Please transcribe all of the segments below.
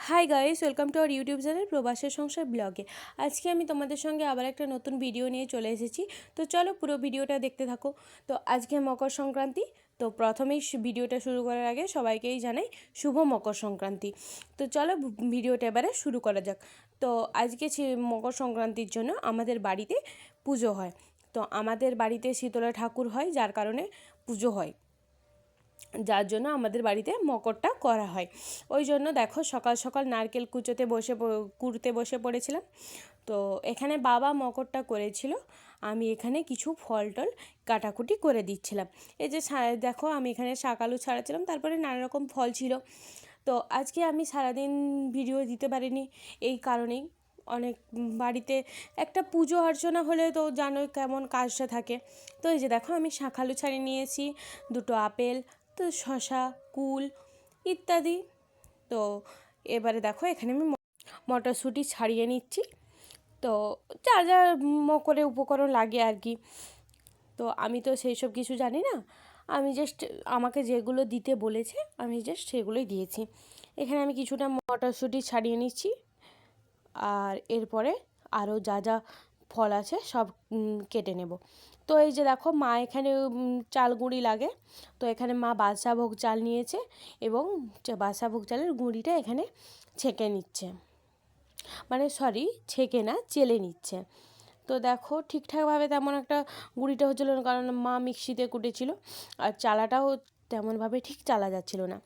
Hi guys, welcome to our YouTube channel প্রবাসের সংসার ব্লগে। আজকে আমি তোমাদের সঙ্গে আবার একটা নতুন ভিডিও নিয়ে চলে এসেছি। তো চলো পুরো ভিডিওটা দেখতে থাকো। তো আজকে মকর সংক্রান্তি। তো প্রথমেই ভিডিওটা শুরু করার আগে সবাইকেই জানাই শুভ মকর সংক্রান্তি। তো চলো ভিডিওটা এবারে শুরু করা যাক। তো আজকে মকর সংক্রান্তির জন্য আমাদের বাড়িতে পুজো হয়। তো আমাদের বাড়িতে শীতলা ঠাকুর হয়, যার কারণে পুজো হয়, যার জন্য আমাদের বাড়িতে মকরটা করা হয়। ওই জন্য দেখো সকাল সকাল নারকেল কুড়তে বসে পড়েছিলাম। তো এখানে বাবা মকরটা করেছিল, আমি এখানে কিছু ফল টল কাটাকুটি করে দিচ্ছিলাম। এই যে দেখো আমি এখানে শাক আলু ছাড়াচ্ছিলাম, তারপরে নানা রকম ফল ছিল। তো আজকে আমি সারাদিন ভিডিও দিতে পারিনি, এই কারণেই। অনেক বাড়িতে একটা পুজো অর্চনা হলে তো জানোই কেমন কাজটা থাকে। তো এই যে দেখো আমি শাক আলু ছাড়িয়ে নিয়েছি, দুটো আপেল, তো শসা, কুল ইত্যাদি। তো এবারে দেখো এখানে আমি মটরশুঁটি ছাড়িয়ে নিচ্ছি। তো যা যা মকরে উপকরণ লাগে আর কি, তো আমি তো সেই সব কিছু জানি না। আমি জাস্ট আমাকে যেগুলো দিতে বলেছে আমি জাস্ট সেগুলোই দিয়েছি। এখানে আমি কিছুটা মটরশুঁটি ছাড়িয়ে নিচ্ছি, আর এরপরে আরও যা যা ফল আছে সব কেটে নেব। তো এই যে দেখো মা এখানে চাল গুঁড়ি লাগে, তো এখানে মা বাদশাভোগ চাল নিয়েছে এবং বাদশাভোগ চালের গুঁড়িটা এখানে ছেঁকে নিচ্ছে, মানে সরি ছেঁকে না, চেলে নিচ্ছে। তো দেখো ঠিকঠাকভাবে তেমন একটা গুঁড়িটা হচ্ছিলো না, কারণ মা মিক্সিতে কুটেছিল আর চালাটাও তেমনভাবে ঠিক চালা যাচ্ছিল না।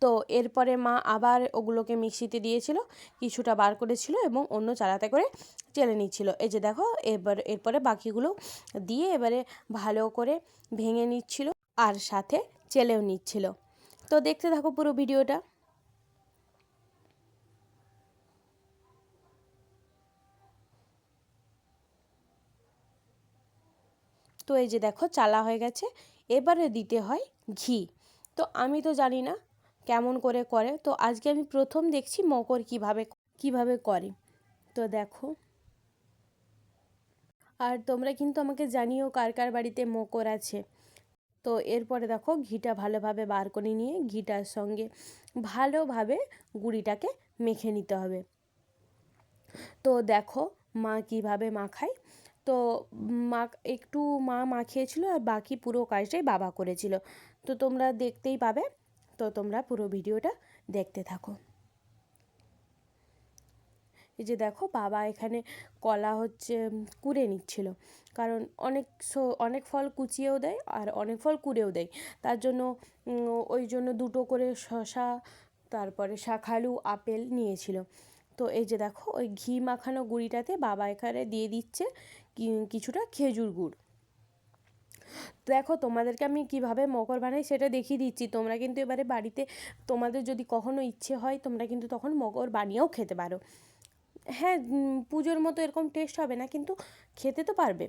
তো এরপরে মা আবার ওগুলোকে মিক্সিতে দিয়েছিল, কিছুটা বার করেছিল এবং অন্য চালাতে করে চেলে নিচ্ছিল। এই যে দেখো এরপরে বাকিগুলো দিয়ে এবারে ভালো করে ভেঙে নিচ্ছিল আর সাথে চেলেও নিচ্ছিল। তো দেখতে থাকো পুরো ভিডিওটা। তো এই যে দেখো চালা হয়ে গেছে, এবারে দিতে হয় ঘি। তো আমি তো জানি না কেমন করে করে, তো আজকে আমি প্রথম দেখছি মকর কিভাবে করে। তো দেখো, আর তোমরা কিন্তু আমাকে জানিও কার কার বাড়িতে মকর আছে। তো এরপরে দেখো ঘিটা ভালোভাবে বার করে নিয়ে ঘিটার সঙ্গে ভালোভাবে গুঁড়িটাকে মেখে নিতে হবে। তো দেখো মা কিভাবে মাখায়। তো মা একটু মাখিয়েছিল আর বাকি পুরো কাজটাই বাবা করেছিল। তো তোমরা দেখতেই পাবে, তো তোমরা পুরো ভিডিওটা দেখতে থাকো। এই যে দেখো বাবা এখানে কলা কুড়ে নিচ্ছিল, কারণ অনেক ফল কুচিয়েও দেয় আর অনেক ফল কুড়েও দেয়, তার জন্য ওই জন্য দুটো করে শসা, তারপরে শাকালু, আপেল নিয়েছিল। তো এই যে দেখো ওই ঘি মাখানো গুঁড়িটাতে বাবা এখানে দিয়ে দিচ্ছে কিছুটা খেজুর গুড়। দেখো তোমাদেরকে আমি কিভাবে মকর বানাই সেটা দেখিয়ে দিচ্ছি, তোমরা কিন্তু এবারে বাড়িতে তোমাদের যদি কখনো ইচ্ছে হয় তোমরা কিন্তু তখন মকর বানিয়েও খেতে পারো। হ্যাঁ, পুজোর মতো এরকম টেস্ট হবে না, কিন্তু খেতে তো পারবে।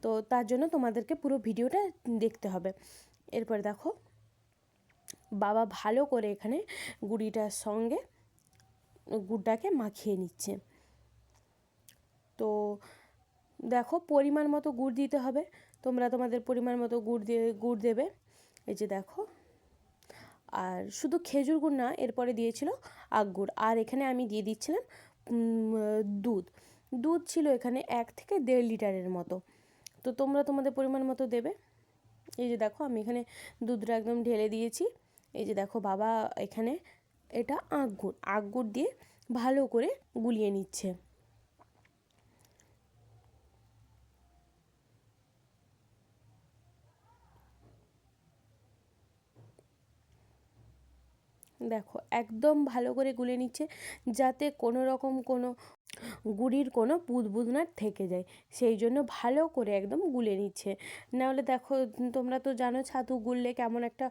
তো তার জন্য তোমাদেরকে পুরো ভিডিওটা দেখতে হবে। এরপর দেখো বাবা ভালো করে এখানে গুঁড়িটার সঙ্গে গুড়টাকে মাখিয়ে নিচ্ছে। তো দেখো পরিমাণ মতো গুড় দিতে হবে, তোমরা তোমাদের পরিমাণ মতো গুড় দেবে। এই যে দেখো, আর শুধু খেজুর গুড় না, এরপরে দিয়েছিল আখ গুড়, আর এখানে আমি দিয়ে দিচ্ছিলাম দুধ। দুধ ছিল এখানে 1 থেকে 1.5 লিটারের মতো। তো তোমরা তোমাদের পরিমাণ মতো দেবে। এই যে দেখো আমি এখানে দুধটা একদম ঢেলে দিয়েছি। এই যে দেখো বাবা এখানে এটা আখ গুড় দিয়ে ভালো করে গুলিয়ে নিচ্ছে। দেখো একদম ভালো করে গুলে নিচ্ছে, যাতে কোনো রকম কোনো গুড়ির কোনো বুদবুদ না থেকে যায়, সেই জন্য ভালো করে একদম গুলে নিচ্ছে। নাহলে দেখো তোমরা তো জানো ছাতু গুললে কেমন একটা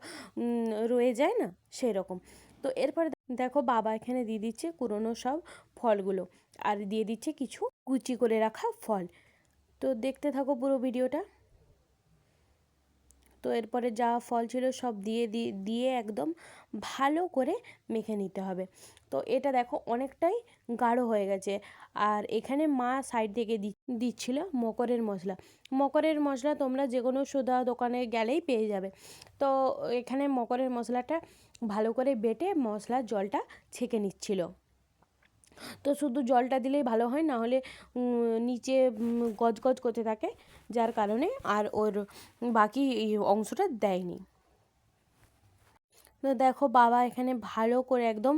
রয়ে যায় না, সেই রকম। তো এরপরে দেখো বাবা এখানে দিয়ে দিচ্ছে কুড়োনো সব ফলগুলো, আর দিয়ে দিচ্ছে কিছু কুচি করে রাখা ফল। তো দেখতে থাকো পুরো ভিডিওটা। তো এরপরে যা ফল ছিল সব দিয়ে একদম ভালো করে মেখে নিতে হবে। তো এটা দেখো অনেকটাই গাঢ় হয়ে গেছে, আর এখানে মা সাইড থেকে দিচ্ছিল মকরের মশলা। মকরের মশলা তোমরা যে কোনো সোদা দোকানে গেলেই পেয়ে যাবে। তো এখানে মকরের মশলাটা ভালো করে বেটে মশলার জলটা ছেঁকে নিচ্ছিল। তো শুধু জলটা দিলেই ভালো হয়, না হলে নিচে গজগজ করতে থাকে, যার কারণে আর ওর বাকি অংশটা দেয়নি। তো দেখো বাবা এখানে ভালো করে একদম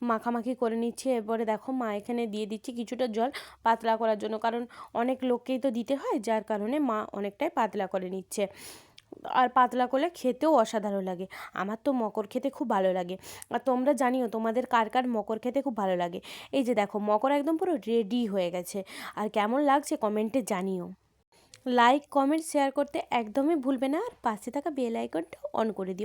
মাখামাখি করে নিচ্ছে। এরপরে দেখো মা এখানে দিয়ে দিচ্ছে কিছুটা জল পাতলা করার জন্য, কারণ অনেক লোককেই তো দিতে হয়, যার কারণে মা অনেকটাই পাতলা করে নিচ্ছে। আর পাতলা করলে খেতেও অসাধারণ লাগে। আমার তো মকর খেতে খুব ভালো লাগে। আর তোমরা জানিও তোমাদের কার কার মকর খেতে খুব ভালো লাগে। এই যে দেখো মকর একদম পুরো রেডি হয়ে গেছে। আর কেমন লাগছে কমেন্টে জানিও। লাইক কমেন্ট শেয়ার করতে একদমই ভুলবে না, আর পাশে থাকা বেল আইকনটা অন করে দিও।